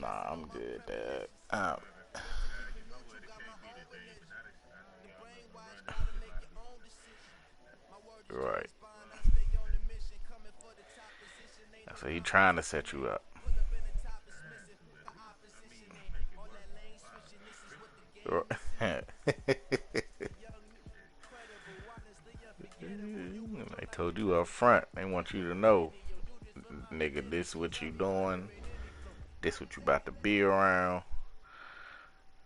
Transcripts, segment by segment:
Nah, I'm good, Dad. Right. So he trying to set you up. They told you up front. They want you to know, nigga, this what you doing. This what you about to be around.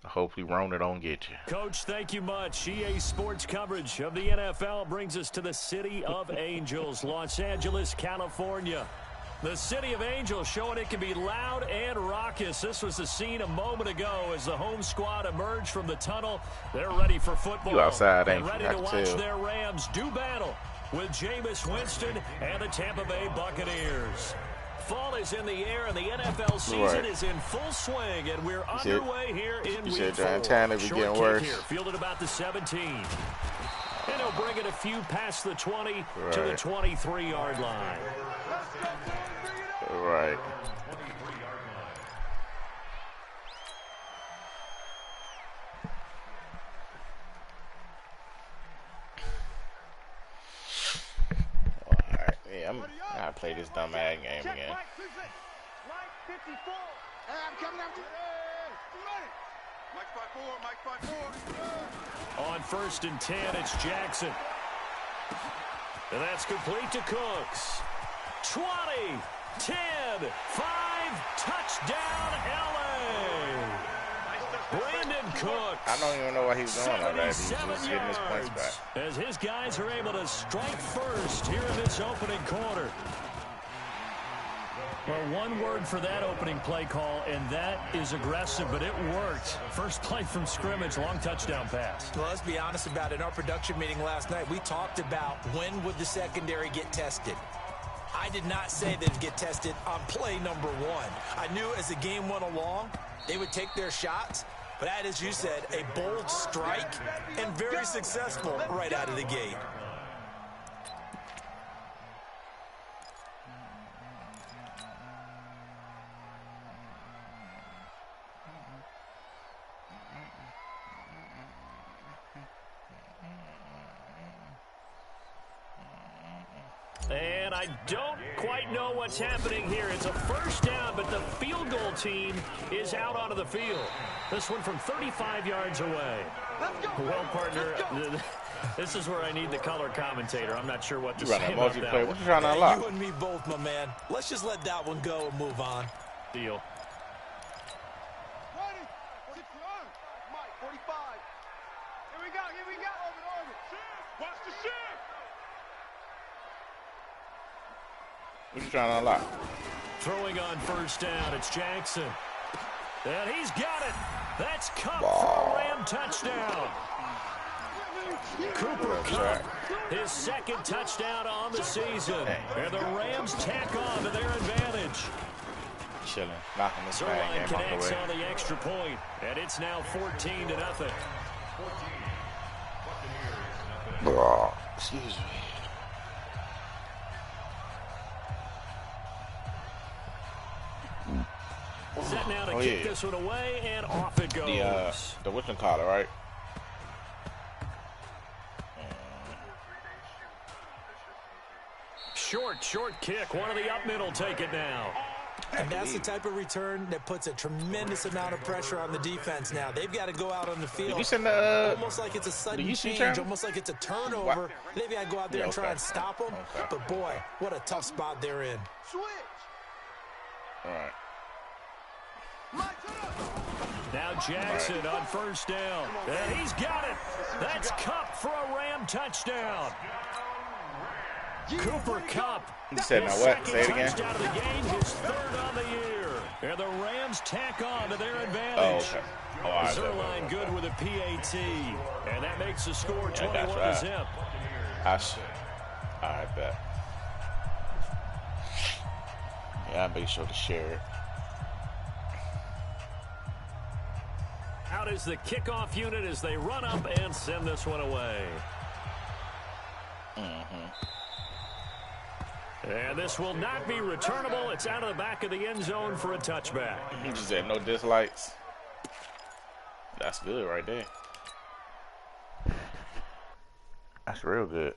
Hopefully Rona don't get you. Coach, thank you much. EA Sports coverage of the NFL brings us to the City of Angels, Los Angeles, California. The City of Angels showing it can be loud and raucous. This was the scene a moment ago as the home squad emerged from the tunnel. They're ready for football. You outside, ain't and ready to watch their Rams do battle with Jameis Winston and the Tampa Bay Buccaneers. Fall is in the air, and the NFL season is in full swing, and we're underway here in week 4. Short kick here, fielded about the 17. And he'll bring it a few past the 20 to the 23-yard line. Right. I gotta play this dumb Madden game again. On 1st and 10, it's Jackson. And that's complete to Cooks. 20, 10, 5, touchdown LA. Brandon Cooks. I don't even know what he's doing like that. He's just getting his points back. As his guys are able to strike first here in this opening quarter. Well, one word for that opening play call, and that is aggressive, but it worked. First play from scrimmage, long touchdown pass. Well, let's be honest about it. In our production meeting last night, we talked about when would the secondary get tested. I did not say they'd get tested on play number 1. I knew as the game went along, they would take their shots. But that, as you said, a bold strike and very successful right out of the gate. And I don't quite know what's happening here. It's a first down, but the field goal team is out onto the field. This one from 35 yards away. Well, partner, this is where I need the color commentator. I'm not sure what to say about that one. What you trying to unlock? You and me both, my man. Let's just let that one go and move on. Deal. 20, 61, Mike, 45. Here we go. Orbit. Watch the shift. What you trying to unlock? Throwing on first down, it's Jackson. And he's got it. That's Cup for a Ram touchdown. Cooper Cup, his second touchdown on the season. And the Rams tack on to their advantage. Chilling, knocking this Zerline game connects off on the extra point, and it's now 14-0. Excuse me. Set now to kick this one away, and off it goes. The whatchamacallit, right? Short kick. One of the up middle take it now. And that's the type of return that puts a tremendous amount of pressure on the defense now. They've got to go out on the field. Did you send the, almost like it's a sudden change, almost like it's a turnover. What? Maybe I go out there and try and stop them. Okay. But, boy, what a tough spot they're in. Switch. All right. Now Jackson on first down. And he's got it. That's Cup for a Ram touchdown. Cooper Cup. You said now what? Say it again. Touchdown of the game, his third on the year. And the Rams tack on to their advantage. Zerline good with a PAT. And that makes the score 21-0. I bet. Yeah, I'll make sure to share it. Out is the kickoff unit as they run up and send this one away. And this will not be returnable. It's out of the back of the end zone for a touchback. He just said no dislikes. That's good right there. That's real good.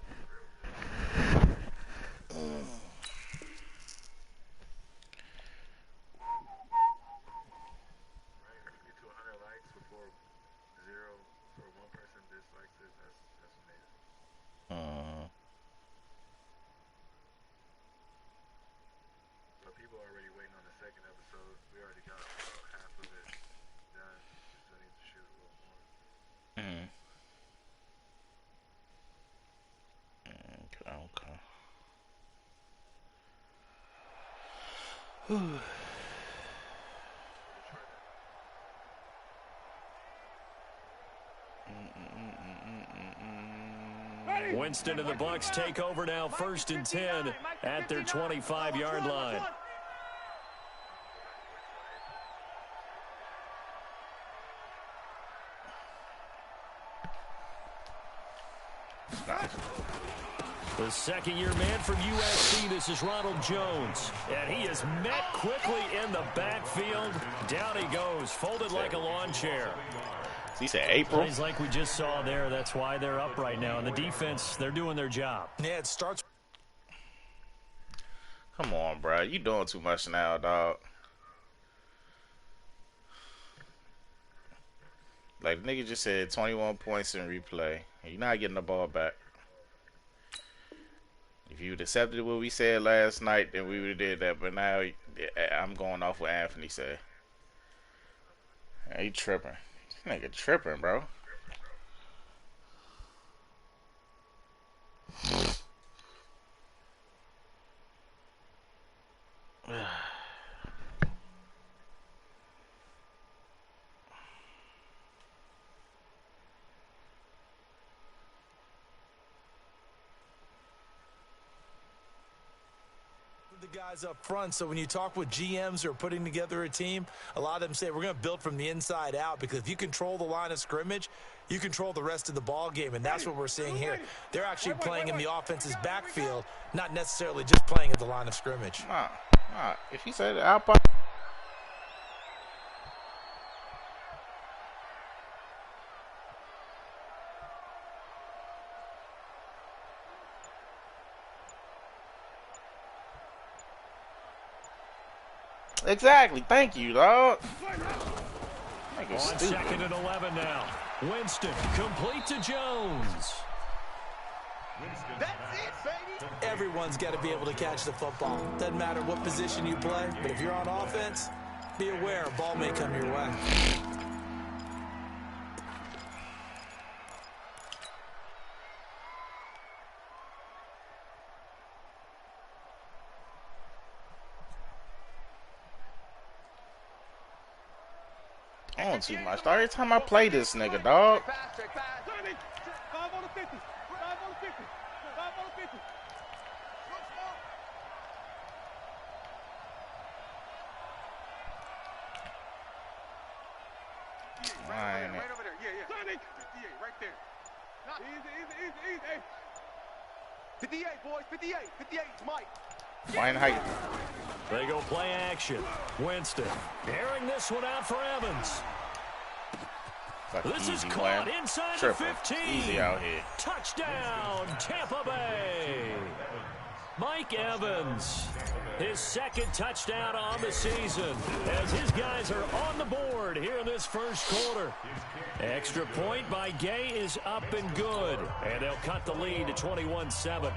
Okay. Winston and the Bucs take over now, 1st and 10 at their 25-yard line. The second-year man from USC, this is Ronald Jones. And he is met quickly in the backfield. Down he goes, folded like a lawn chair. He said April. Plays like we just saw there. That's why they're up right now. And the defense, they're doing their job. Yeah, it starts. Come on, bro. You doing too much now, dog. Like, the nigga just said 21 points in replay. You're not getting the ball back. If you'd accepted what we said last night, then we would have did that. But now I'm going off what Anthony said. He tripping. This nigga tripping, bro. The guys up front, so when you talk with GMs who are putting together a team, a lot of them say we're going to build from the inside out, because if you control the line of scrimmage, you control the rest of the ball game, and that's what we're seeing here. They're actually playing in the offense's backfield, not necessarily just playing at the line of scrimmage. Nah. If he said out. Exactly. Thank you, dog. On 2nd and 11 now. Winston complete to Jones. That's it, baby. Everyone's got to be able to catch the football. Doesn't matter what position you play, but if you're on offense, be aware a ball may come your way. On too much. Every time I play this nigga, dog. Right over there. Yeah. 58 right there. Easy. 58, boys. 58. 58, Mike. Fine height. They go play action. Winston airing this one out for Evans. This is caught inside the 15. Easy out here. Touchdown, Tampa Bay. Mike Evans, his 2nd touchdown on the season, as his guys are on the board here in this 1st quarter. Extra point by Gay is up and good, and they'll cut the lead to 21-7.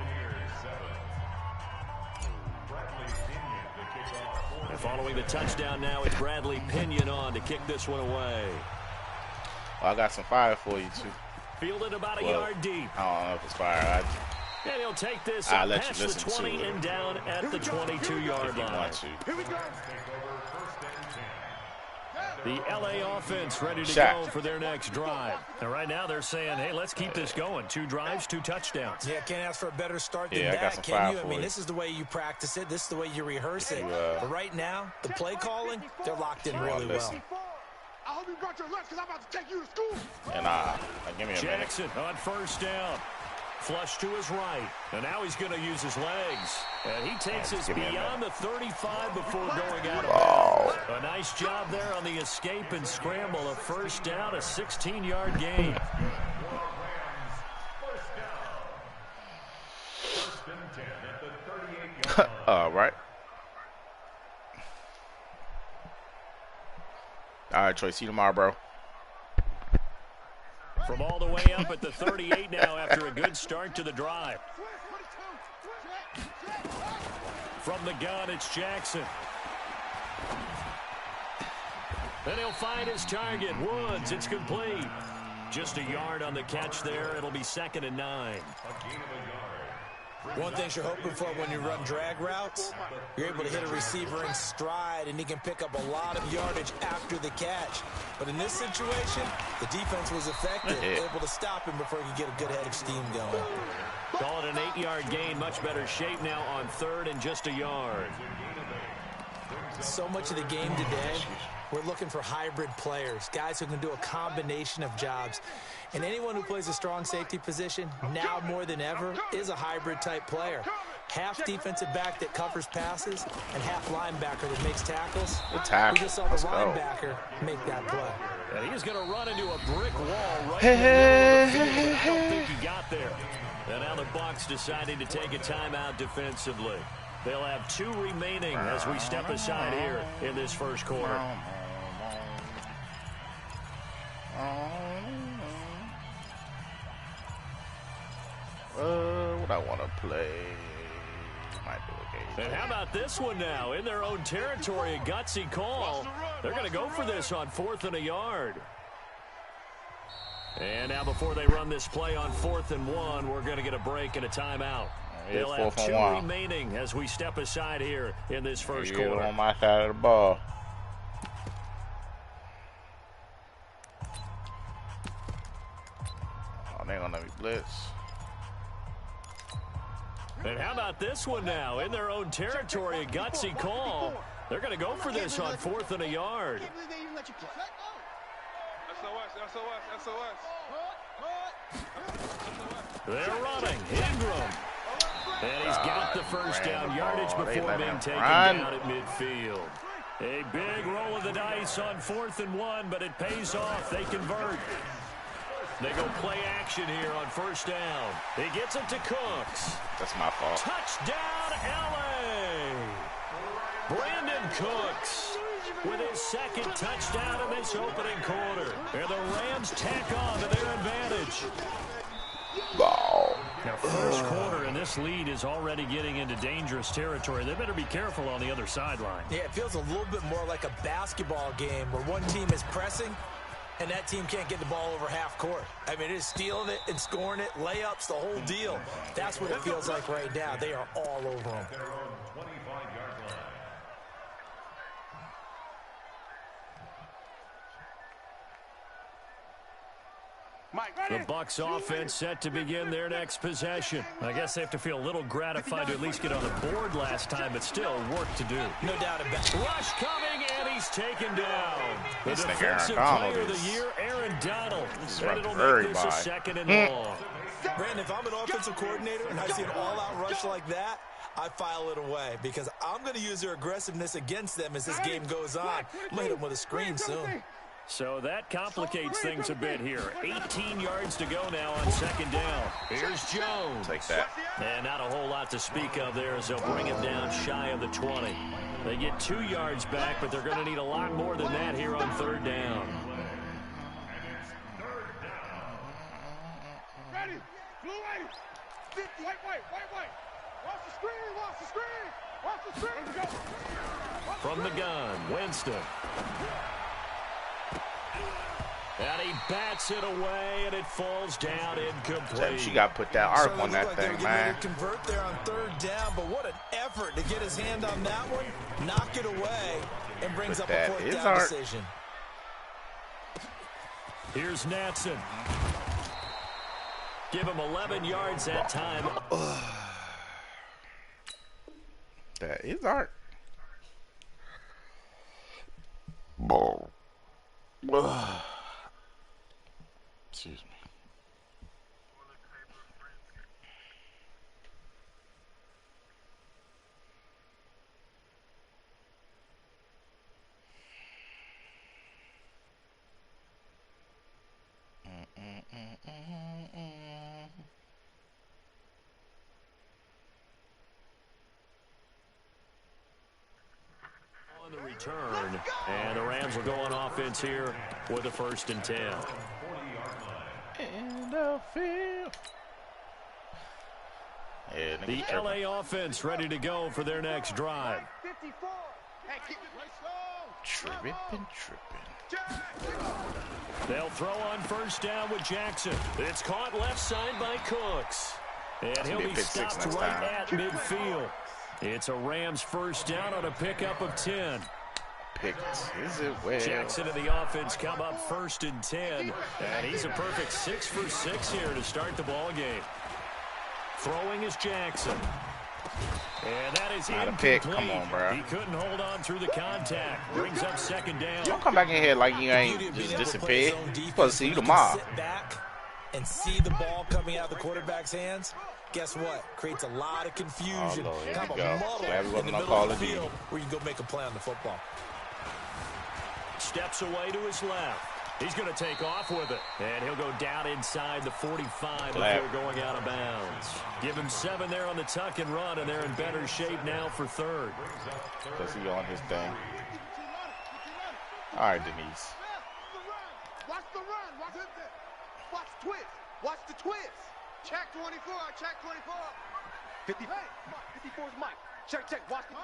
And following the touchdown now, it's Bradley Pinion on to kick this one away. Well, I got some fire for you, too. Fielded about a yard deep. I don't know if it's fire. And he'll take this up past the 20 and down at the 22-yard line. Here we go. The LA offense ready to go for their next drive. And right now they're saying, hey, let's keep this going. 2 drives, 2 touchdowns. Yeah, can't ask for a better start than that, can you? I mean, this is the way you practice it. This is the way you rehearse it. But right now, the play calling, they're locked in really well. I hope you brought your lunch, because I'm about to take you to school. And give me a Jackson minute. on 1st down. Flush to his right. And now he's going to use his legs. And he takes us beyond the 35 before going out of bounds. A nice job there on the escape and scramble. A first down, a 16-yard gain. All right. All right, Troy. See you tomorrow, bro. From all the way up at the 38 now after a good start to the drive. From the gun, it's Jackson. Then he'll find his target. Woods, it's complete. Just a yard on the catch there. It'll be 2nd and 9. One thing you're hoping for when you run drag routes, you're able to hit a receiver in stride, and he can pick up a lot of yardage after the catch. But in this situation, the defense was effective, able to stop him before he could get a good head of steam going. Call it an 8-yard gain. Much better shape now on 3rd and just a yard. So much of the game today, we're looking for hybrid players, guys who can do a combination of jobs. And anyone who plays a strong safety position, now more than ever, is a hybrid-type player. Half defensive back that covers passes and half linebacker that makes tackles. We just saw the linebacker make that play. And he's going to run into a brick wall right in the middle of the field. I don't think he got there. And now the Bucs deciding to take a timeout defensively. They'll have 2 remaining as we step aside here in this first quarter. What I want to play. Might do a game. And how about this one now? In their own territory, a gutsy call. They're going to go for this on 4th and a yard. And now before they run this play on 4th and 1, we're going to get a break and a timeout. They'll have 2 remaining as we step aside here in this first quarter. On my side of the ball. Oh, they're going to let me blitz. And how about this one now? In their own territory, a gutsy call. They're going to go for this on 4th and a yard. They're running. Ingram. And he's got the first down yardage before being taken down at midfield. A big roll of the dice on 4th and 1, but it pays off. They convert. They go play action here on 1st down. He gets it to Cooks. That's my fault. Touchdown, L.A. Brandon Cooks with his 2nd touchdown in this opening quarter. And the Rams tack on to their advantage. Ball. Now, first quarter, and this lead is already getting into dangerous territory. They better be careful on the other sideline. Yeah, it feels a little bit more like a basketball game where one team is pressing and that team can't get the ball over half court. I mean, it is stealing it and scoring it, layups, the whole deal. That's what it feels like right now. They are all over them. The Bucs offense set to begin their next possession. I guess they have to feel a little gratified to at least get on the board last time, but still work to do. No doubt about it. Rush coming, and he's taken down. The defensive player of the year, Aaron Donald. And it'll make this a 2nd and long. Brandon, if I'm an offensive coordinator and I see an all-out rush like that, I file it away because I'm going to use their aggressiveness against them as this game goes on. I'm going to hit them with a screen soon. So that complicates things a bit here. 18 yards to go now on 2nd down. Here's Jones. Take that. And not a whole lot to speak of there as they'll bring him down shy of the 20. They get 2 yards back, but they're going to need a lot more than that here on 3rd down. Ready. Blue lady. White. Watch the screen. Watch the screen. From the gun, Winston. And he bats it away, and it falls down incomplete. She got to put that arc on that thing, man. Convert there on 3rd down, but what an effort to get his hand on that one, knock it away, and brings up a 4th down decision. Here's Natson. Give him 11 yards that time. That is art. Ball. Excuse me. the return, and the Rams will go on offense here with a 1st and 10. In the field. Yeah, the LA offense ready to go for their next drive. Tripping. They'll throw on 1st down with Jackson. It's caught left side by Cooks. And he'll be stopped right at midfield. It's a Rams 1st down on a pickup of 10. Is it well? Jackson and the offense come up 1st and 10. And he's a perfect 6 for 6 here to start the ball game. Throwing is Jackson. And that is not incomplete. a pick. Come on, bro. He couldn't hold on through the contact. Brings up 2nd down. Don't come back in here like you ain't just disappeared. You're supposed to see you tomorrow. Sit back and see the ball coming out of the quarterback's hands. Guess what? Creates a lot of confusion. Oh, Lord, kind of here a we go. muddle Glad we in wasn't the on middle Call of of the Duty. field where you can go make a play on the football. Steps away to his left. He's going to take off with it. And he'll go down inside the 45 before going out of bounds. Give him 7 there on the tuck and run, and they're in better shape now for 3rd. Because he on his thing. All right, Denise. Watch the run. Watch it. Watch twist. Watch the twist. Check 24. Check 24. 50. Hey, 54 is Mike. Check. Watch the.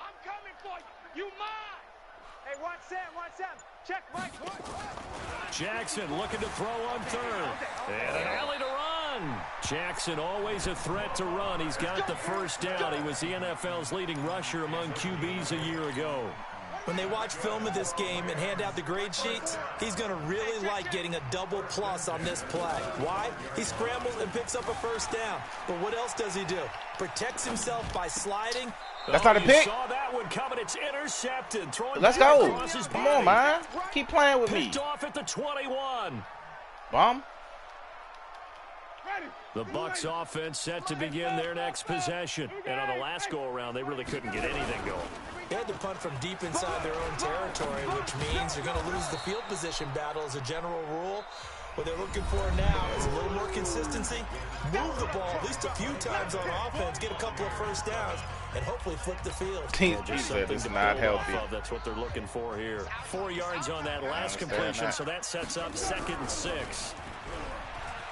I'm coming for you. You mine. Hey, watch Sam. Check Mike. Jackson looking to throw on 3rd. And an alley to run. Jackson always a threat to run. He's got the 1st down. He was the NFL's leading rusher among QBs a year ago. When they watch film of this game and hand out the grade sheets, he's going to really like getting a double plus on this play. Why? He scrambles and picks up a 1st down. But what else does he do? Protects himself by sliding. That's not a pick. Saw that one coming. It's intercepted. Let's go. Come on, man. Keep playing with me. Picked off at the 21. Bomb. The Bucs offense set to begin their next possession. And on the last go-around, they really couldn't get anything going. They had to punt from deep inside their own territory, which means they're going to lose the field position battle as a general rule. What they're looking for now is a little more consistency, move the ball at least a few times on offense, get a couple of 1st downs, and hopefully flip the field. He said it's not healthy. That's what they're looking for here. 4 yards on that last completion, so that sets up 2nd and 6.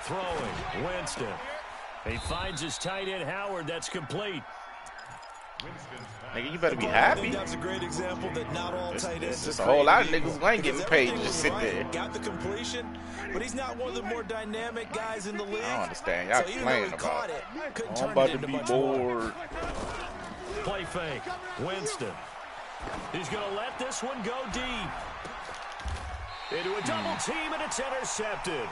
Throwing, Winston. He finds his tight end, Howard. That's complete. Nigga, you better be I happy. think that's a great example that not all tight ends It's are a whole lot of created niggas who ain't because getting paid to everything just was sit right. there. Got the completion, but he's not one of the more dynamic guys in the league. I don't understand. Y'all So even though playing he about caught it. it, couldn't I'm turn about it to into be much more. bored. Play fake. Winston. He's going to let this one go deep. Into a double team, and it's intercepted.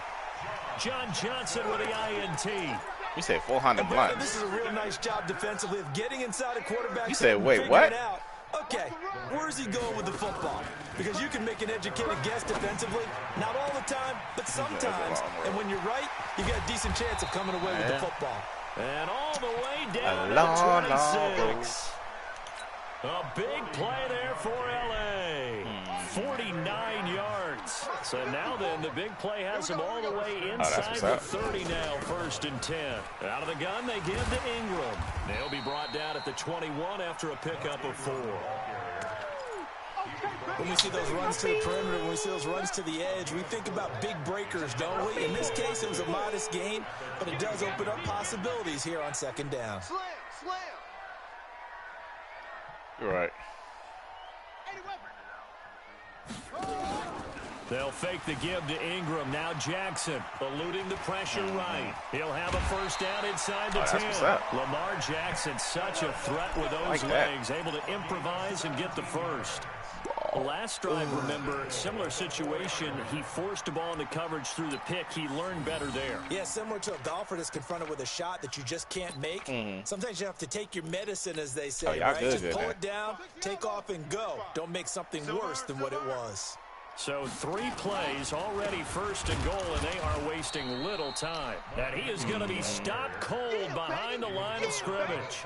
John Johnson with the INT. You said 400 Brandon, blunts. this is a real nice job defensively of getting inside a quarterback. You said, wait, figuring what? it out. Okay, where's he going with the football? Because you can make an educated guess defensively. Not all the time, but sometimes. And when you're right, you got a decent chance of coming away with the football. And all the way down long, to 26. A big play there for L.A. 49 yards. So now then, the big play has them all the way inside the 30 now, 1st and 10. Out of the gun, they give to Ingram. They'll be brought down at the 21 after a pickup of 4. When we see those runs to the perimeter, when we see those runs to the edge, we think about big breakers, don't we? In this case, it was a modest gain, but it does open up possibilities here on 2nd down. Slam. You're right. They'll fake the give to Ingram. Now Jackson eluding the pressure right. He'll have a 1st down inside the 10. Lamar Jackson, such a threat with those legs, able to improvise and get the 1st. Last drive, remember, similar situation. He forced the ball into coverage through the pick. He learned better there. Yeah, similar to a golfer that's confronted with a shot that you just can't make. Sometimes you have to take your medicine, as they say, right? Just pull it down, take off, and go. Don't make something worse than what it was. So 3 plays, already 1st and goal, and they are wasting little time. And he is going to be stopped cold behind the line of scrimmage.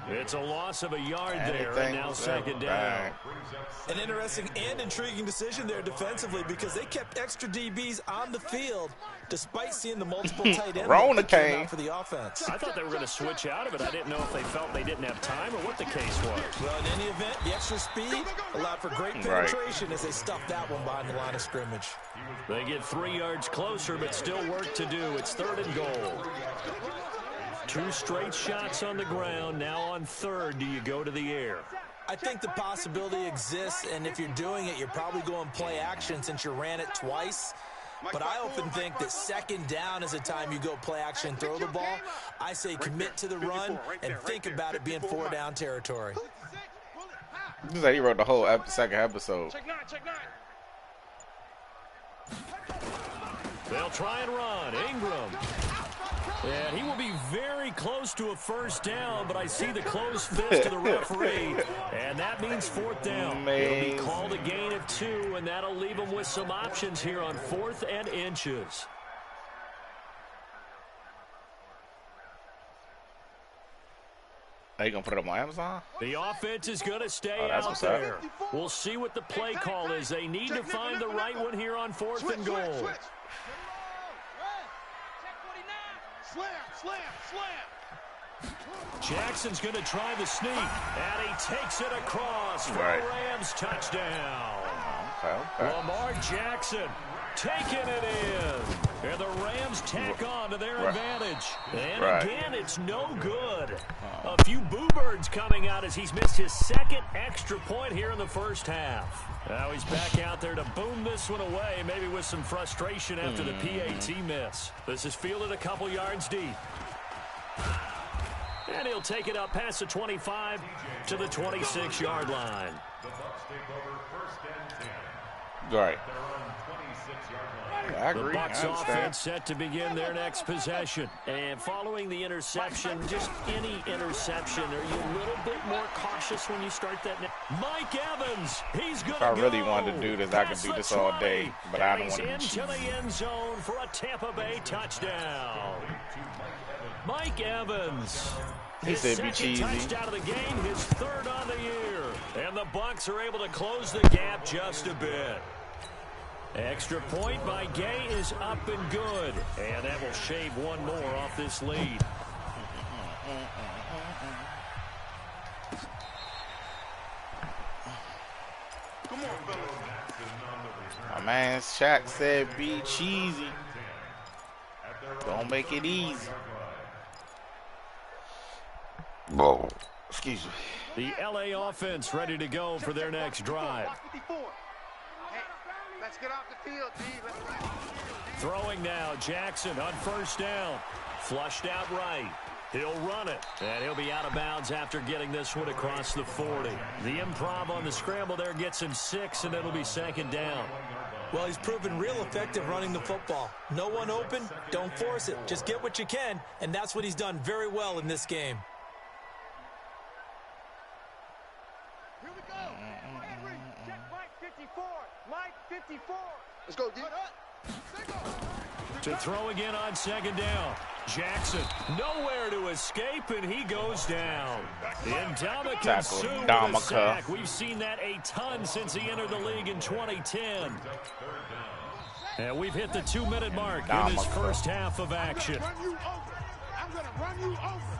It's a loss of a yard there, and now second down. An interesting and intriguing decision there defensively because they kept extra DBs on the field despite seeing the multiple tight ends that came out for the offense. I thought they were going to switch out of it. I didn't know if they felt they didn't have time or what the case was. Well, in any event, the extra speed allowed for great penetration as they stuffed that one behind the line of scrimmage. They get 3 yards closer, but still work to do. It's 3rd and goal. 2 straight shots on the ground. Now on 3rd, do you go to the air? I think the possibility exists, and if you're doing it, you're probably going play action since you ran it twice. But I often think that 2nd down is a time you go play action and throw the ball. I say commit to the run and think about it being 4-down territory. This is like he wrote the whole second episode. They'll try and run. Ingram. And he will be very close to a 1st down, but I see the closed fist to the referee, and that means 4th down. It'll be called a gain of 2, and that'll leave them with some options here on 4th and inches. Are you going to put it up on Amazon? The offense is going to stay out there. We'll see what the play call is. They need to find the right one here on 4th and goal. Jackson's going to try the sneak, and he takes it across for a Rams touchdown. Lamar Jackson taking it in, and the Rams tack on to their advantage. And again, it's no good. A few boo birds coming out as he's missed his 2nd extra point here in the 1st half. Now he's back out there to boom this one away, maybe with some frustration after the PAT miss. This is fielded a couple yards deep. And he'll take it up past the 25 to the 26-yard line. Right. The Bucs offense set to begin their next possession. And following the interception, just any interception, are you a little bit more cautious when you start that? Mike Evans, he's going to go. If I really wanted to do this, I could do this all day, but I don't want to. He's into the end zone for a Tampa Bay touchdown. Mike Evans. He said be cheesy. Touchdown of the game, his 3rd on the year. And the Bucs are able to close the gap just a bit. Extra point by Gay is up and good. And that will shave one more off this lead. Come on, fellas. My man Shaq said be cheesy. Don't make it easy. Whoa. Excuse me. The LA offense ready to go for their next drive. Let's get off the field, D. Throwing now, Jackson on 1st down. Flushed out right. He'll run it, and he'll be out of bounds after getting this one across the 40. The improv on the scramble there gets him 6, and it'll be 2nd down. Well, he's proven real effective running the football. No one open, don't force it. Just get what you can, and that's what he's done very well in this game. Here we go. Henry, check Mike 54. Mike 54. Let's go, D. To throw again on 2nd down. Jackson nowhere to escape, and he goes down. Ndamukong Suh with a sack. We've seen that a ton since he entered the league in 2010. And we've hit the 2-minute mark in this 1st half of action. I'm going to run you over.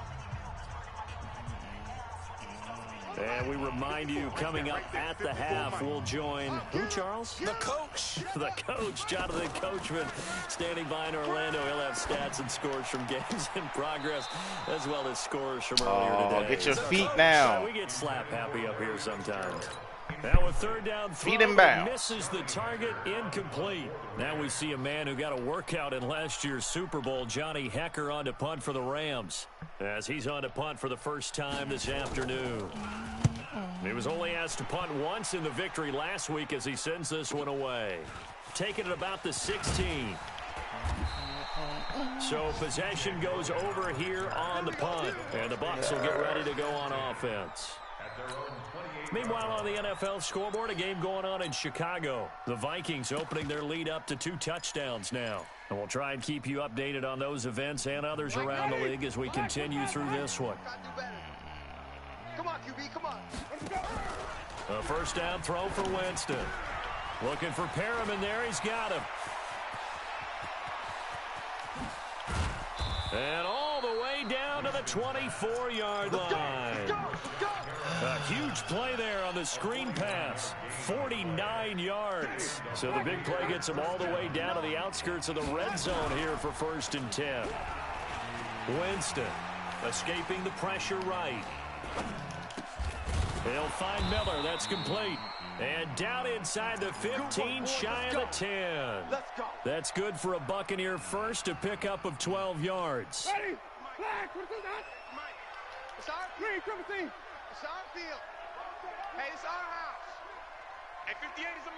And we remind you, coming up at the half, we'll join, who, Charles? The coach. The coach, Jonathan Coachman, standing by in Orlando. He'll have stats and scores from games in progress, as well as scores from earlier today. Get your feet down. We get slap happy up here sometimes. Now a 3rd down throw, misses the target, incomplete. Now we see a man who got a workout in last year's Super Bowl, Johnny Hecker, on to punt for the Rams, as he's on to punt for the first time this afternoon. He was only asked to punt once in the victory last week as he sends this one away. Taking it about the 16. So possession goes over here on the punt, and the Bucs will get ready to go on offense. Meanwhile, on the NFL scoreboard, a game going on in Chicago. The Vikings opening their lead up to 2 touchdowns now. And we'll try and keep you updated on those events and others around the league as we continue through this one. QB, come on. A first down throw for Winston. Looking for Perriman there. He's got him. And all the way down to the 24-yard line. A huge play there on the screen pass. 49 yards. So the big play gets him all the way down to the outskirts of the red zone here for 1st and 10. Winston escaping the pressure right. He'll find Miller. That's complete. And down inside the 15, shy of the 10. That's good for a Buccaneer first, a pickup of 12 yards. Ready? Flag, it's our field. It's our field. Hey, it's our house. Hey, 58 is a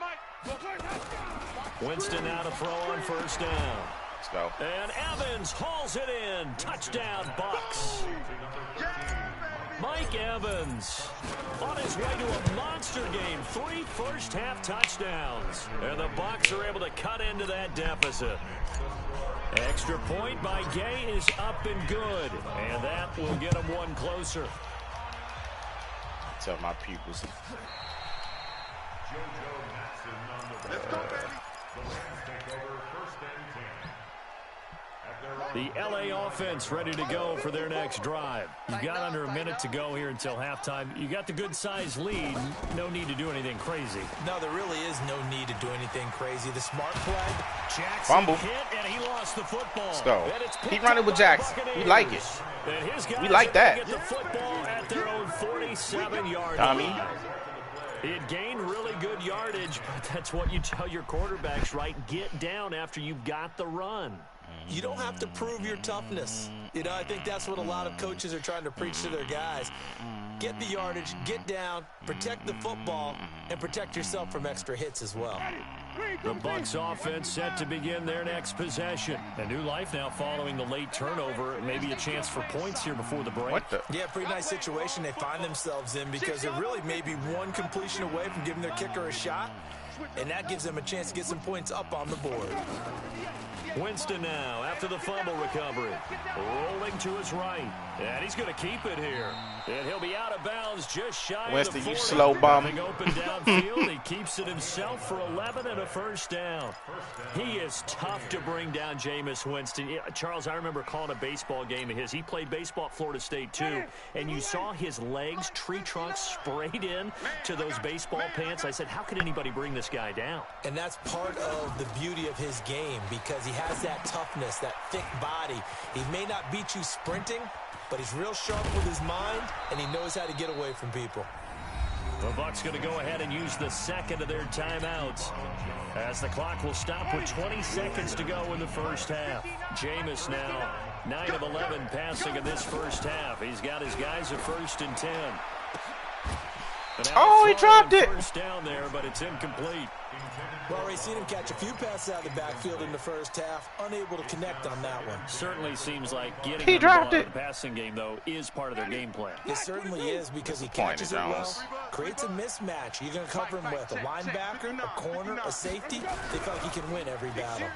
mic. Winston now to throw on first down. Let's go. And Evans hauls it in. Touchdown, Bucs. Mike Evans on his way to a monster game. 3 first-half touchdowns. And the Bucs are able to cut into that deficit. Extra point by Gay is up and good. And that will get him one closer. Tell my pupils. Let's go, baby. The L.A. offense ready to go for their next drive. You've got under a minute to go here until halftime. You got the good-sized lead. No need to do anything crazy. No, there really is no need to do anything crazy. The smart play. Jackson Fumble. hit, and he lost the football. Let's go. And it's Keep running with Jackson. We like it. And his guys We like that. Get the football at their own 47-yard Tommy. line. It gained really good yardage, but that's what you tell your quarterbacks, right? Get down after you've got the run. You don't have to prove your toughness. You know, I think that's what a lot of coaches are trying to preach to their guys. Get the yardage, get down, protect the football, and protect yourself from extra hits as well. The Bucs offense set to begin their next possession. A new life now following the late turnover. Maybe a chance for points here before the break. What the? Yeah, pretty nice situation they find themselves in because they're really maybe one completion away from giving their kicker a shot, and that gives them a chance to get some points up on the board. Winston now after the fumble recovery. Rolling to his right. And he's going to keep it here. And he'll be out of bounds just shy Winston, of the 40. you slow bum. Running open downfield. He keeps it himself for 11 and a first down. He is tough to bring down, Jameis Winston. Yeah, Charles, I remember calling a baseball game of his. He played baseball at Florida State, too. And you saw his legs, tree trunks sprayed in to those baseball pants. I said, how could anybody bring this guy down? And that's part of the beauty of his game because he has that toughness, that thick body. He may not beat you sprinting, but he's real sharp with his mind, and he knows how to get away from people. The Bucs going to go ahead and use the second of their timeouts as the clock will stop with 20 seconds to go in the first half. Jameis now 9 of 11 passing in this first half. He's got his guys at 1st and 10. Oh, he dropped it. First down there, but it's incomplete. Well, already seen him catch a few passes out of the backfield in the first half, unable to connect on that one. Certainly seems like getting He the ball dropped out it. of the passing game, though, is part of their game plan. It certainly is because he Disappointed, catches it well, Jones. creates a mismatch. You're going to cover him with a linebacker, a corner, a safety. They feel like he can win every battle.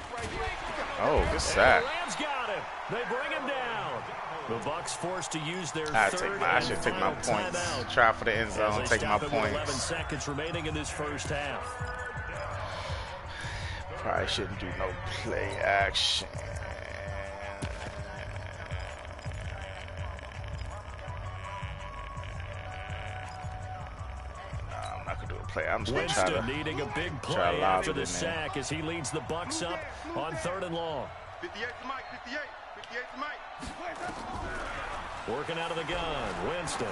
Oh, good sack. The Rams got him. They bring him down. The Bucs forced to use their I third should take my and points. final timeout. Try for the end As zone. they Take my stop it with 11 points. seconds remaining in this first half. Probably shouldn't do no play action. Nah, I'm not gonna do a play. I'm just gonna try Winston to. needing a big try play to lob after it the in there. sack as he leads the Bucs up on 3rd and long. 58 to Mike, 58. 58 to Mike. Working out of the gun, Winston.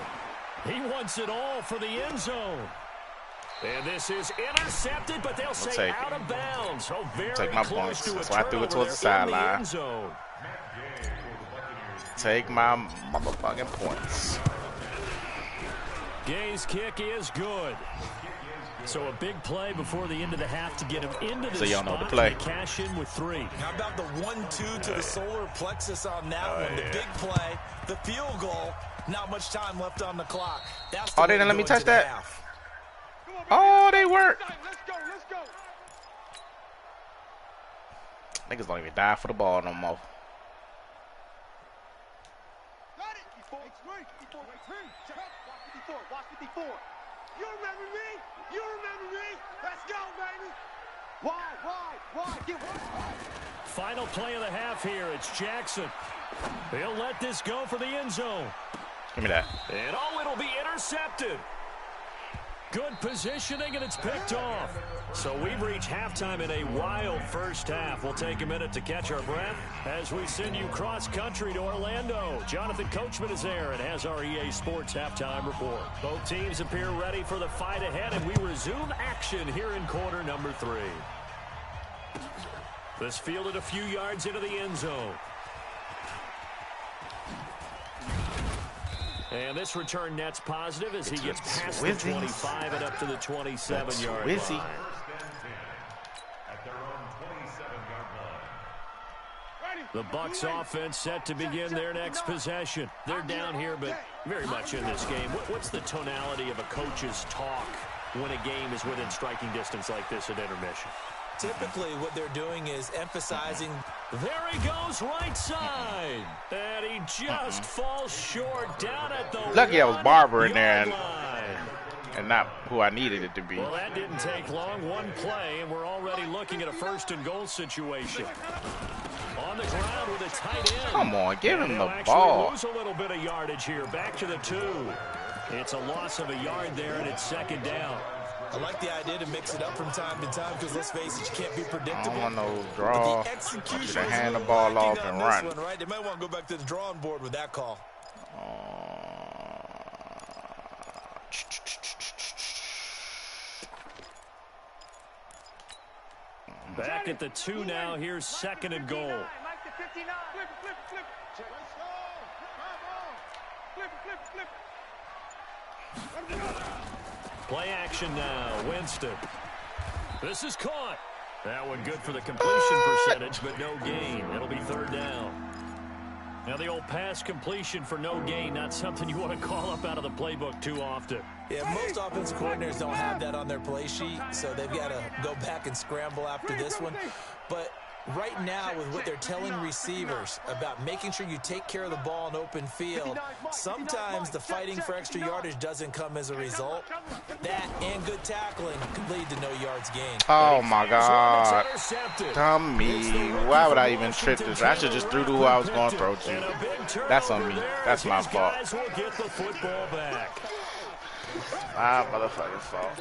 He wants it all for the end zone. And this is intercepted, but they'll say take out it. of bounds. Oh, very Take my close points. to a That's why I threw it turnover towards the there in the sideline. end zone. Take my motherfucking points. Gay's kick is good. So a big play before the end of the half to get him into the So y'all know spot the play. to cash in with 3. How about the 1-2 to the solar plexus on that one? The big play, the field goal, not much time left on the clock. That's the Oh, way they didn't to let go me touch into the that? half. Oh, they work. Let's go, let's go. Niggas don't even die for the ball no more. Got it. 54. Watch 54. You remember me? You remember me? Let's go, baby. Wide. Get wide. Final play of the half here. It's Jackson. He'll let this go for the end zone. Give me that. And it'll be intercepted. Good positioning, and it's picked off. So we've reached halftime in a wild first half. We'll take a minute to catch our breath as we send you cross-country to Orlando. Jonathan Coachman is there and has our EA Sports halftime report. Both teams appear ready for the fight ahead, and we resume action here in quarter number 3. This fielded a few yards into the end zone. And this return net's positive as he gets past the 25 and up to the 27-yard line. The Bucs offense set to begin their next possession. They're down here, but very much in this game. What's the tonality of a coach's talk when a game is within striking distance like this at intermission? Typically, what they're doing is emphasizing. There he goes, right side. And he just falls short down at the lucky I was Barber in there line. and not who I needed it to be. Well, that didn't take long. One play, and we're already looking at a first-and-goal situation. On the ground with a tight end. Come on, give him the actually ball. Lose a little bit of yardage here. Back to the 2. It's a loss of a yard there, and it's second down. I like the idea to mix it up from time to time because, let's face it, you can't be predictable. I don't want no draw. You should hand the ball off and run. One, right? They might want to go back to the drawing board with that call. Back at the 2 now. Here's second and goal. Play action now. Winston. This is caught. That one good for the completion percentage, but no gain. It'll be third down. Now the old pass completion for no gain, not something you want to call up out of the playbook too often. Yeah, most offensive coordinators don't have that on their play sheet, so they've got to go back and scramble after this one. But right now, with what they're telling receivers about making sure you take care of the ball in open field, sometimes the fighting for extra yardage doesn't come as a result. That and good tackling could lead to no yards gained. Oh, my God. Dummy. Why would I even trip this? I should just threw to who I was going to throw to. That's on me. That's my fault. My motherfucking fault.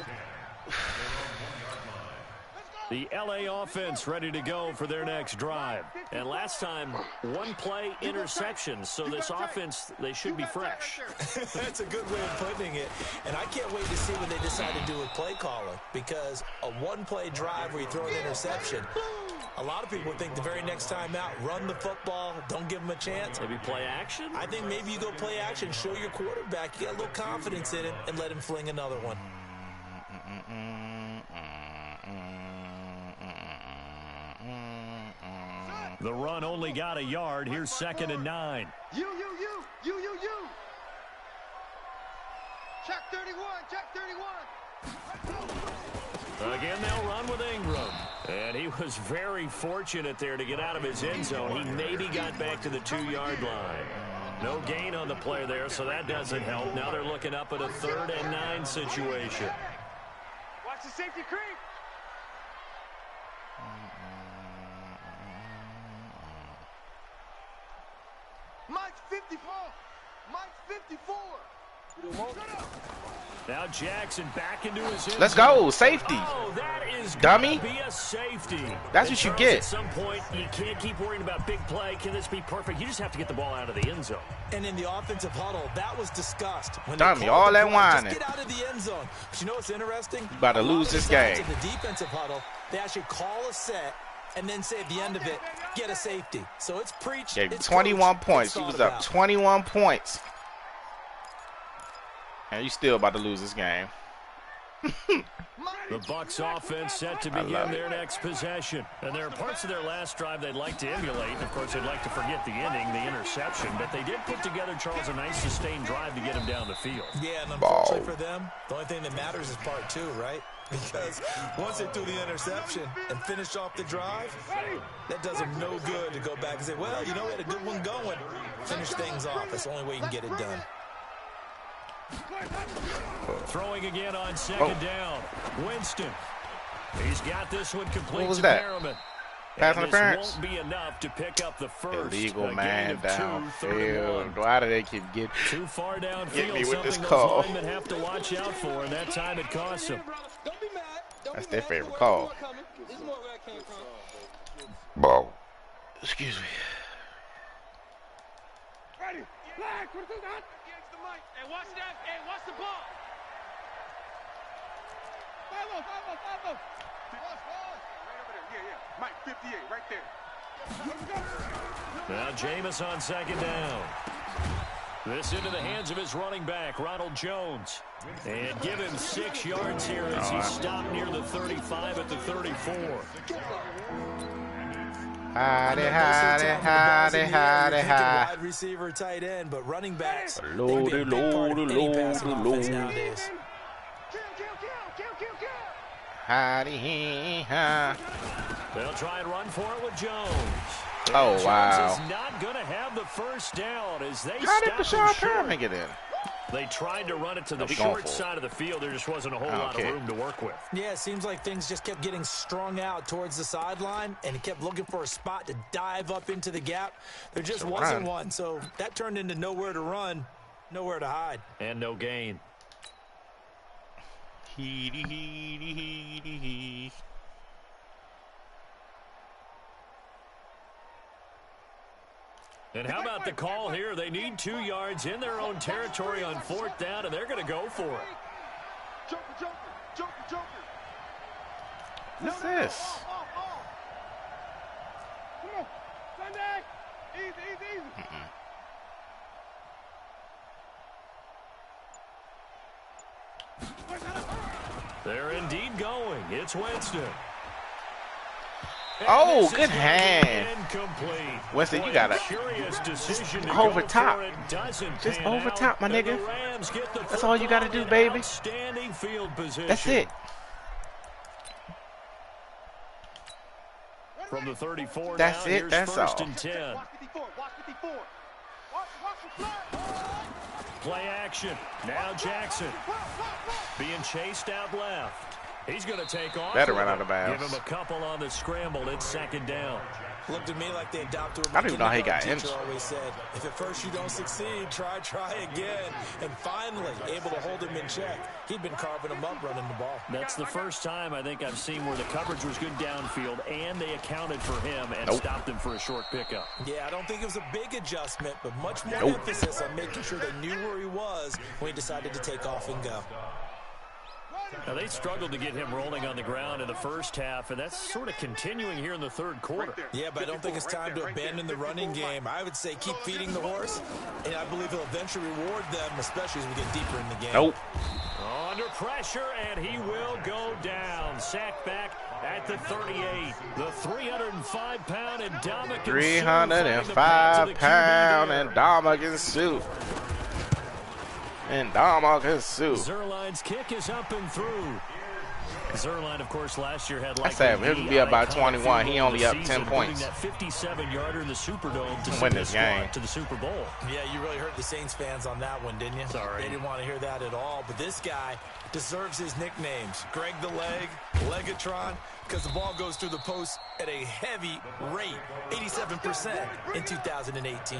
The LA offense ready to go for their next drive. And last time, one play interception. So this offense, they should be fresh. That's a good way of putting it. And I can't wait to see what they decide to do with play calling. Because a one-play drive where you throw an interception, a lot of people think the very next time out, run the football, don't give them a chance. Maybe play action? I think maybe you go play action, show your quarterback, you got a little confidence in it, and let him fling another one. The run only got a yard. Here's second and 9. You. Check 31, check 31. Again, they'll run with Ingram. And he was very fortunate there to get out of his end zone. He maybe got back to the 2-yard line. No gain on the play there, so that doesn't help. Now they're looking up at a 3rd and 9 situation. Watch the safety creep. Mike's 54. Mike's 54. Now Jackson back into his end Let's go. zone. Safety. Oh, that is Dummy. be a safety. That's what you get. At some point, you can't keep worrying about big play. Can this be perfect? You just have to get the ball out of the end zone. And in the offensive huddle, that was discussed. When Dummy, all that whining. Just get out of the end zone. But you know what's interesting? You about to lose this game. In the defensive huddle, they actually call a set and then say at the end of it, get a safety. So it's preached. Gave it's 21 coached, points. it's He was thought up about. 21 points. And you still about to lose this game. The Bucs offense set to begin their next possession. And there are parts of their last drive they'd like to emulate. And of course, they'd like to forget the inning, the interception. But they did put together, Charles, a nice sustained drive to get him down the field. Yeah, and unfortunately for them, the only thing that matters is part 2, right? Because once they threw the interception and finished off the drive, that does them no good to go back and say, well, you know, we had a good one going. Finish things off. That's the only way you can get it done. Throwing again on second down. Winston. He's got this one complete. What was that? Merriman. Pass And interference? this won't be enough to pick up the first. Illegal man downfield. 2, Why do they keep getting too far downfield? get me with this Something call? those linemen have to watch out for, and that time it costs them. That's their favorite call. Ball. Excuse me. Ready. Flag. What is that? Hey, watch that. Hey, watch the ball. Follow. Right over there. Yeah. Mike, 58, right there. Now Jameis on second down. This into the hands of his running back, Ronald Jones. And give him 6 yards here as he stopped near the 35 at the 34. Hidey. Wide receiver, tight end, but running backs. Loaded. Nowadays. Hidey. They'll try and run for it with Jones. Oh, Jones wow. is not going to have the first down as they How did stop Deshaun him short. Perriman get in? They tried to run it to the I'll be going short for it. side of the field. There just wasn't a whole lot of Okay. room to work with. Yeah, it seems like things just kept getting strung out towards the sideline, and he kept looking for a spot to dive up into the gap. There just It's a wasn't run. one, so that turned into nowhere to run, nowhere to hide. And no gain. And how about the call here? They need 2 yards in their own territory on 4th down, and they're going to go for it. Joker. What's this? Come on. Sunday. Easy. They're indeed going. It's Winston. And Oh, this is good gonna be hand. incomplete. Winston, you Boy, got a it. curious decision to Over go top. for it. Doesn't Just pan over out, top, my and nigga. the Rams get the That's all you gotta football do, in baby. Outstanding field position. That's it. From the 34 That's now, it, here's that's first all. and 10. Watch 54. Watch the flag. Play action. Now Jackson being chased out left. He's going to take off. Better run out of bounds. Give him a couple on the scramble. It's 2nd down. Looked to me like they adopted. I don't even know how he got teacher injured. always said, if at first you don't succeed, try again. And finally, able to hold him in check. He'd been carving him up running the ball. That's the first time I think I've seen where the coverage was good downfield and they accounted for him and stopped him for a short pickup. Yeah, I don't think it was a big adjustment, but much more Nope. emphasis on making sure they knew where he was when he decided to take off and go. Now, they struggled to get him rolling on the ground in the first half, and that's sort of continuing here in the 3rd quarter. Yeah, but I don't think it's time to abandon the running game. I would say keep feeding the horse, and I believe he'll eventually reward them, especially as we get deeper in the game. Nope. Under pressure, and he will go down. Sacked back at the 38. The 305-pound Indomitian 305-pound Indomitian Sue. Indomitian Sue. Zerline's kick is up and through. Zerline, of course, last year had I said likely him to be up by the 21. He only up 10 season, points. That 57-yarder in the Superdome to Win send this the squad game. to the Super Bowl. Yeah, you really hurt the Saints fans on that one, didn't you? Sorry. They didn't want to hear that at all. But this guy deserves his nicknames. Greg the Leg, Legatron, because the ball goes through the post at a heavy rate, 87% in 2018.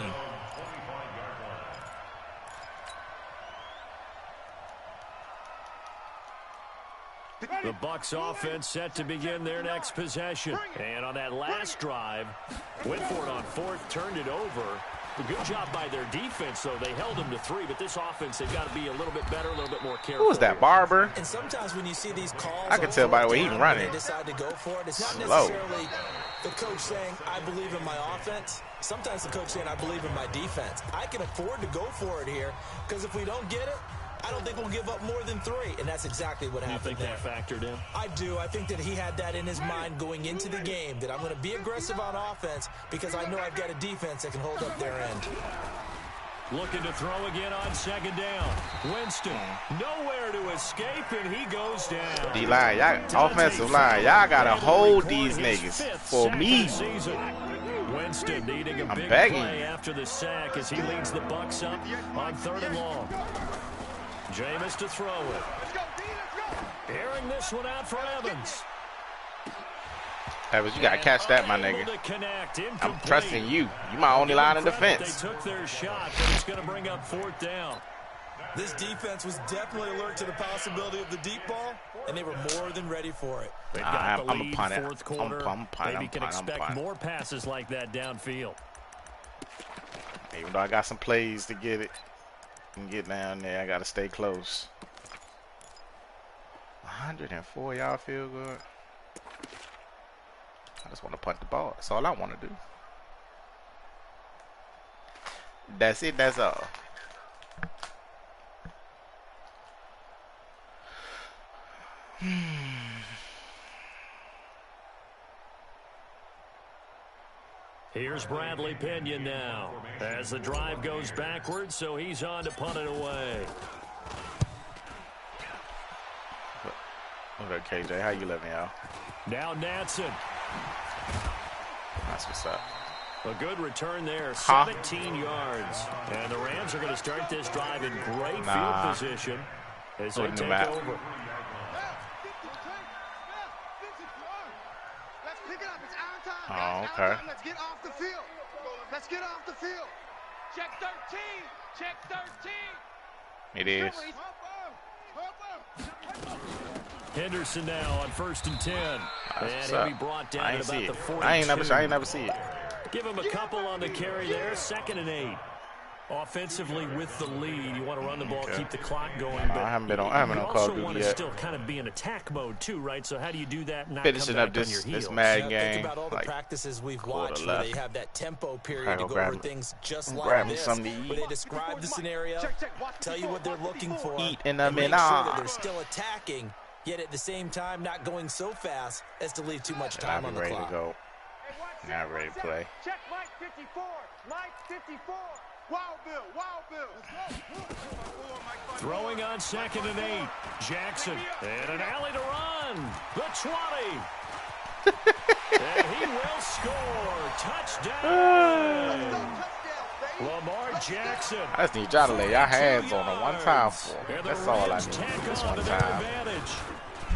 The Bucs offense set to begin their next possession. And on that last drive, went for it on 4th, turned it over. A good job by their defense, though. They held them to 3, but this offense, they've got to be a little bit better, a little bit more careful. Who was that, Barber? And sometimes when you see these calls, I can tell by the way he's running. They decide to go for it. It's not Slow. necessarily the coach saying, I believe in my offense. Sometimes the coach saying, I believe in my defense. I can afford to go for it here because if we don't get it, I don't think we'll give up more than 3, and that's exactly what happened there. You think that factored in? I do. I think that he had that in his mind going into the game, that I'm going to be aggressive on offense because I know I've got a defense that can hold up their end. Looking to throw again on 2nd down. Winston, nowhere to escape, and he goes down. D-line, y'all, offensive line, y'all got to hold these niggas for me. Winston needing a big begging play you. after the sack as he leads the Bucs up on 3rd and long. Jameis to throw it. Let's go, D, let's go. Airing this one out for Evans. Evans, you got to catch that, my nigga. I'm trusting you. You my only line of defense. They took their shot, but it's going to bring up 4th down. This defense was definitely alert to the possibility of the deep ball, and they were more than ready for it. They've got the lead, I'm a fourth quarter. Maybe can expect more passes like that downfield. Even though I got some plays to get it and get down there, I got to stay close. 104 y'all feel good. I just want to punt the ball. That's all I want to do. That's it. That's all. Here's Bradley Pinion now as the drive goes backwards, so he's on to punt it away. Okay, KJ, how you living, y'all? Now Natson. That's what's up. A good return there, 17 yards. And the Rams are going to start this drive in great field position as they take over. Oh, okay. Let's get off the field. Let's get off the field. Check 13. Check 13. It is. Henderson now on 1st and 10. And he'll be brought down at about the 42. I ain't never see it. Give him a couple on the carry there. 2nd and 8. Offensively with the lead, you want to run the ball, keep the clock going. But I haven't been on Call of Duty yet. You also want to still kind of be in attack mode too, right? So how do you do that and not finishing come up back on your heels? this Madden game? Think about all the practices we've watched where they have that tempo period to go over things just like this, where they describe the scenario, tell you what they're looking for, and make sure that they're still attacking, yet at the same time not going so fast as to leave too much time on the clock. Ready to go. Not ready to play. Check Mike 54. Mike 54. Wild Bill. Throwing on 2nd and 8. Jackson. And an alley to run. The 20. And he will score. Touchdown. Lamar Jackson. I just need y'all to lay your hands on him one time for me. That's all I need. This one time.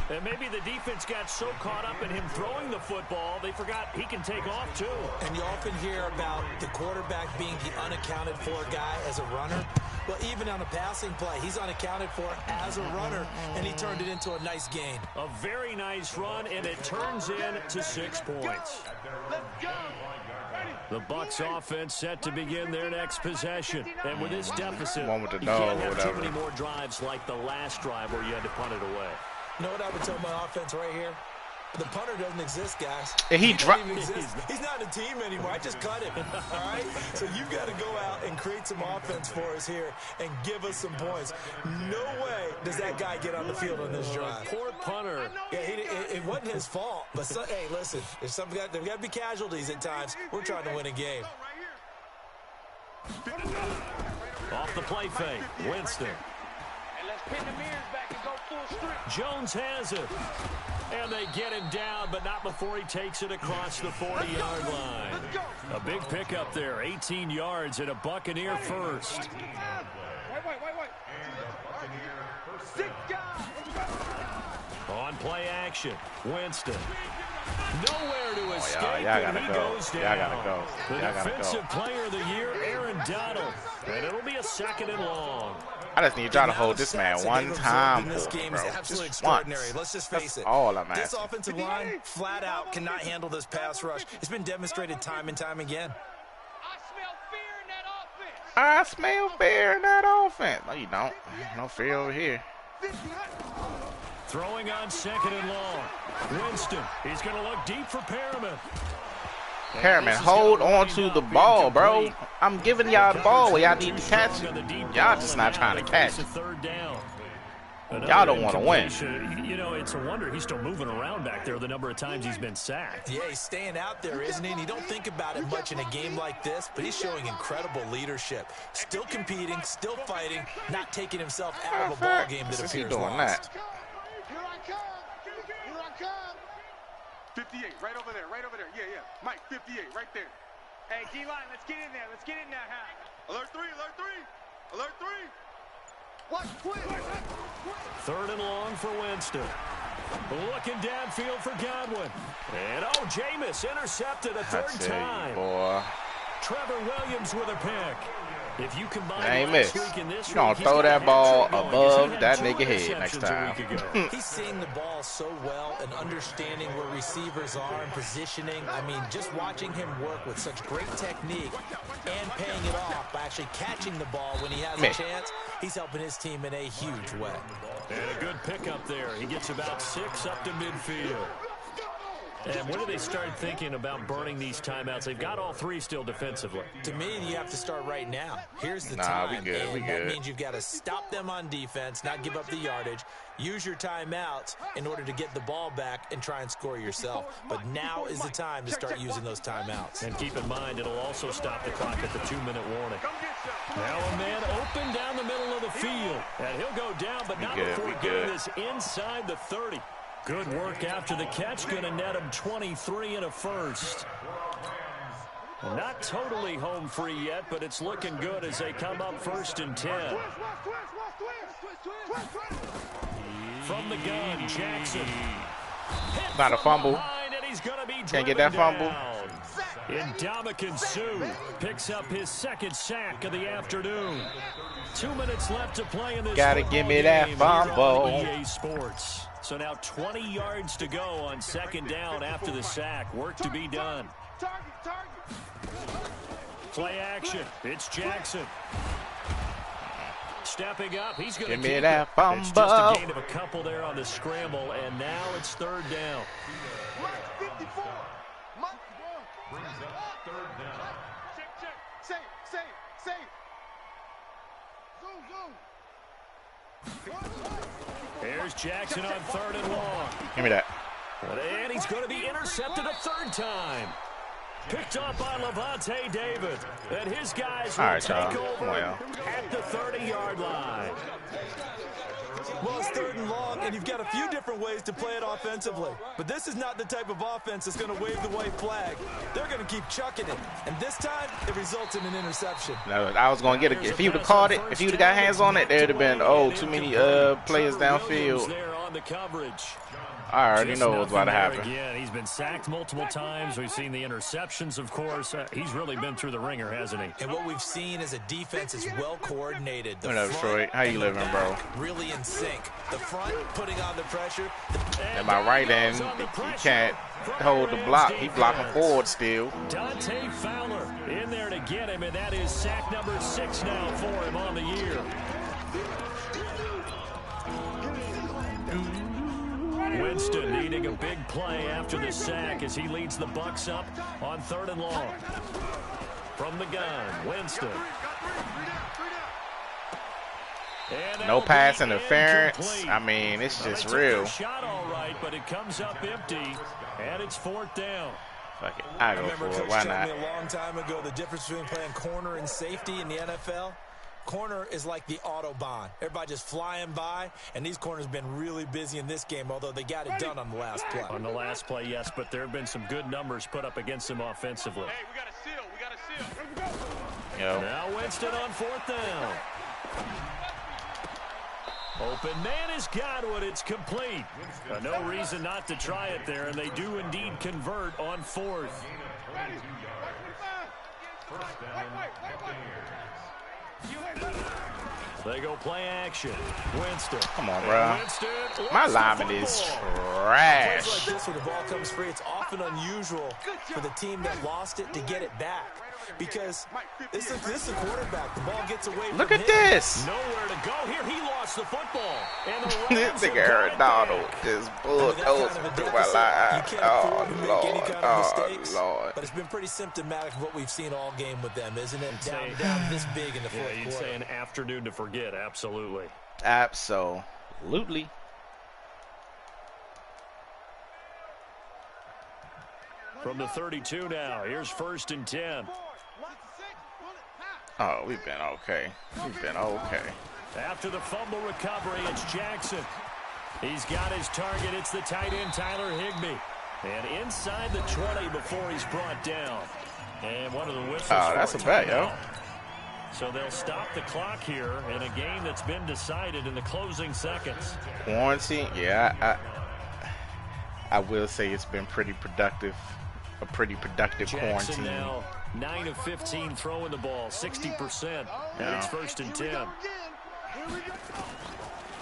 And maybe the defense got so caught up in him throwing the football, they forgot he can take off too. And you often hear about the quarterback being the unaccounted for guy as a runner. Well, even on a passing play, he's unaccounted for as a runner, and he turned it into a nice gain. A very nice run, and it turns into 6 points. The Bucs offense set to begin their next possession. And with this deficit, you can't have too many more drives like the last drive where you had to punt it away. You know what I would tell my offense right here? The punter doesn't exist, guys. And he dropped. He's not in the team anymore. I just cut him. All right? So you've got to go out and create some offense for us here and give us some points. No way does that guy get on the field on this drive. Poor punter. Yeah, it wasn't his fault. But, hey, listen, there's got to be casualties at times. We're trying to win a game. Off the play fake, Winston. Jones has it. And they get him down, but not before he takes it across the 40-yard line. A big pickup there, 18 yards and a Buccaneer first. On play action, Winston. Nowhere to escape, and he goes down. The defensive player of the year, Aaron Donald. And it'll be a 2nd and long. I just need y'all to hold this man one time this for me, game bro. is absolutely Just extraordinary. once. Let's just face it. All I'm this asking. offensive line, flat out, cannot handle this pass rush. It's been demonstrated time and time again. I smell fear in that offense. No, you don't. No fear over here. Throwing on 2nd and long. Winston, he's going to look deep for Perriman. Perriman, hold on to the ball, bro. I'm giving y'all the ball where y'all need to catch it. Y'all just not trying to catch it. Y'all don't want to win. You know, it's a wonder he's still moving around back there the number of times he's been sacked. Yeah, he's staying out there, isn't he? And you don't think about it much in a game like this, but he's showing incredible leadership. Still competing, still fighting, not taking himself out of a ball game that appears lost. 58, right over there. Yeah. Mike, 58, right there. Hey, D-line, let's get in there. Let's get in there, huh? Alert 3. Third and long for Winston. Looking downfield for Godwin. And, oh, Jameis intercepted a third time. Boy. Trevor Williams with a pick. If you combine ain't miss. You don't throw that ball above that nigga head next time. He's seeing the ball so well and understanding where receivers are and positioning. I mean, just watching him work with such great technique and paying it off by actually catching the ball when he has a chance, he's helping his team in a huge way. And a good pickup there. He gets about 6 up to midfield. And when do they start thinking about burning these timeouts? They've got all 3 still defensively. To me, you have to start right now. Here's the time. We good. That means you've got to stop them on defense, not give up the yardage. Use your timeouts in order to get the ball back and try and score yourself. But now is the time to start using those timeouts. And keep in mind, it'll also stop the clock at the 2-minute warning. Now a man open down the middle of the field. And he'll go down, but not before getting this inside the 30. Good work after the catch. Going to net him 23 and a first. Not totally home free yet, but it's looking good as they come up 1st and 10. From the gun, Jackson. Not a fumble. Can't get that fumble. Ndamukong Suh picks up his 2nd sack of the afternoon. 2 minutes left to play in this. Gotta give me that fumble. EA Sports. So now 20 yards to go on 2nd down after the sack. Work to be done. Play action. It's Jackson. Stepping up. He's going to give me that fumble. It's just a gain of a couple there on the scramble, and now it's 3rd down. Here's Jackson on 3rd and long. Give me that. And he's going to be intercepted a 3rd time. Picked up by Levante David. And his guys will take over at the 30-yard line. Well, it's 3rd and long, and you've got a few different ways to play it offensively. But this is not the type of offense that's going to wave the white flag. They're going to keep chucking it. And this time, it results in an interception. No, I was going to get it. If he would have caught it, if he would have got hands on it, there would have been, too many players downfield. I already know what's about to happen. Again, he's been sacked multiple times. We've seen the interceptions, of course. He's really been through the ringer, hasn't he? And what we've seen is a defense is well coordinated. What up, Detroit? How you living, bro? Really in sync. The front putting on the pressure. And my right end, he can't hold the block. He blocking forward still. Dante Fowler in there to get him, and that is sack number 6 now for him on the year. Winston needing a big play after the sack as he leads the Bucs up on 3rd and long. From the gun, Winston. No pass interference. I mean, it's just real. Shot all right, but it comes up empty, and it's 4th down. Fuck it, I go for it. Why not? Me a long time ago, the difference between playing corner and safety in the NFL. Corner is like the Autobahn. Everybody just flying by, and these corners have been really busy in this game, although they got it done on the last play. On the last play, yes, but there have been some good numbers put up against them offensively. Hey, we got a seal. We got a seal. Now Winston on 4th down. Open man is Godwin. It's complete. No reason not to try it there, and they do indeed convert on 4th. They go play action. Winston. Come on, bro. My lineman is trash. Like this, when the ball comes free, it's often unusual for the team that lost it to get it back. Because this is a quarterback. The ball gets away from him. Look at this. Nowhere to go here. He lost the football. And the this nigga Aaron Donald just bulldozed through my line. Oh, Lord. But it's been pretty symptomatic of what we've seen all game with them, isn't it? Down this big in the fourth quarter. You'd say an afternoon to forget. Absolutely. Absolutely. From the 32 now. Here's 1st and 10. Oh, we've been okay. After the fumble recovery, it's Jackson. He's got his target. It's the tight end, Tyler Higbee. And inside the 20 before he's brought down. And one of the whistles. Oh, that's a bet, yo. So they'll stop the clock here in a game that's been decided in the closing seconds. Quarantine, yeah, I will say it's been pretty productive. A pretty productive Jackson quarantine. Now 9 of 15 throwing the ball, 60%. Yeah. And it's 1st and 10.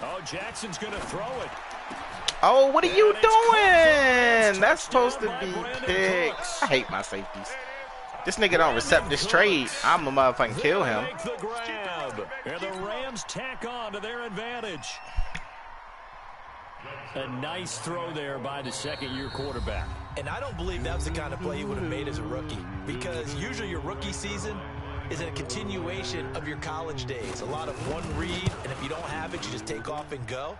Oh, Jackson's going to throw it. Oh, what are you doing? That's supposed to be picked. I hate my safeties. This nigga don't accept this trade. I'm a motherfucking kill him. Make the grab. And the Rams tack on to their advantage. A nice throw there by the second-year quarterback. And I don't believe that was the kind of play he would have made as a rookie, because usually your rookie season is a continuation of your college days. A lot of one read, and if you don't have it, you just take off and go.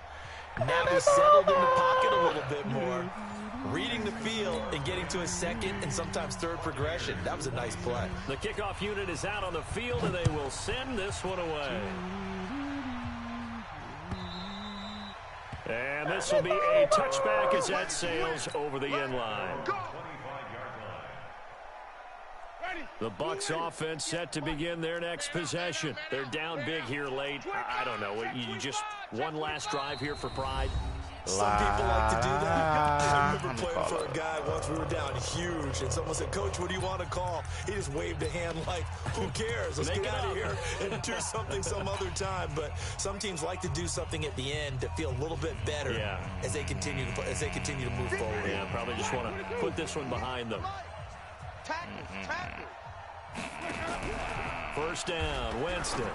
Now he's settled in the pocket a little bit more, reading the field and getting to his second and sometimes third progression. That was a nice play. The kickoff unit is out on the field, and they will send this one away. And this will be a touchback as that sails over the end line. The Bucs offense set to begin their next possession. They're down big here late. I don't know. You just one last drive here for pride. Some people like to do that. I remember playing for a guy once. We were down huge, and someone said, "Coach, what do you want to call?" He just waved a hand like, "Who cares? Let's get out of here and do something some other time." But some teams like to do something at the end to feel a little bit better as they continue to play, as they continue to move forward. Yeah, probably just want to put this one behind them. First down, Winston.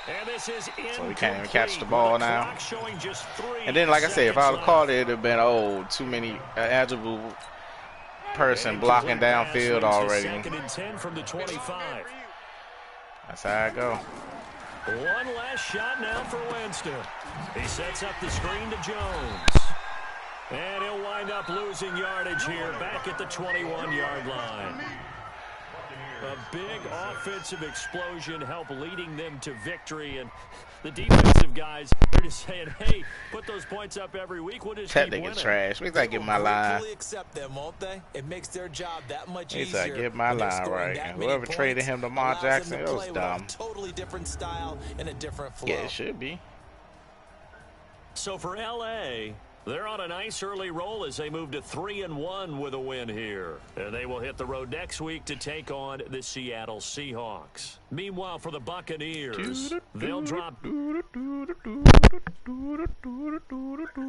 And this is so we can't even catch the ball now. Just and then, like I said, if I would have called it, it would have been, too many eligible person blocking downfield already. 2nd and 10 from the 25. That's how I go. One last shot now for Winston. He sets up the screen to Jones. And he'll wind up losing yardage here back at the 21-yard line. A big offensive explosion helped leading them to victory. And the defensive guys, they're just saying, hey, put those points up every week. We'll just keep winning. Trash. We gotta get my line. Accept them, won't they? It makes their job that much easier. easier. Get my line right. And whoever traded him to Lamar Jackson, it was dumb. Totally different style and a different flow. Yeah, it should be. So for LA, they're on a nice early roll as they move to 3-1 with a win here. And they will hit the road next week to take on the Seattle Seahawks. Meanwhile, for the Buccaneers, they'll drop